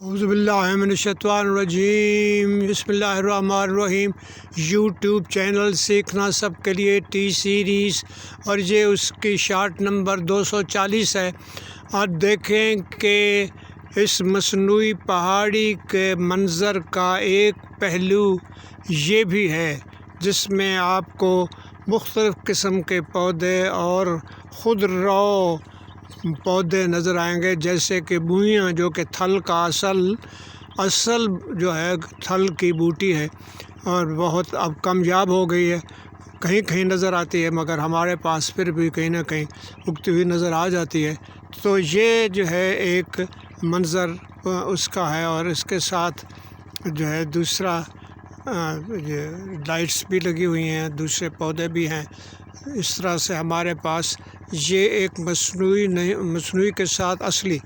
औज़ुबिल्लाहिमिनश्शैतानिर्रजीम बिस्मिल्लाहिर्रहमानिर्रहीम। YouTube channel सीखना सब के लिए टी सीरीज़ और ये उसकी शार्ट नंबर 240 है। और देखें कि इस मसनूई पहाड़ी के मंज़र का एक पहलू ये भी है जिसमें आपको मुख्तलिफ़ किस्म के पौधे और खुदरौ पौधे नज़र आएंगे, जैसे कि बुइयाँ जो कि थल का असल जो है थल की बूटी है और बहुत अब कमयाब हो गई है। कहीं कहीं नज़र आती है मगर हमारे पास फिर भी कहीं ना कहीं उगती हुई नज़र आ जाती है। तो ये जो है एक मंज़र उसका है और इसके साथ जो है दूसरा ये लाइट्स भी लगी हुई हैं, दूसरे पौधे भी हैं। इस तरह से हमारे पास ये एक मसनूई के साथ असली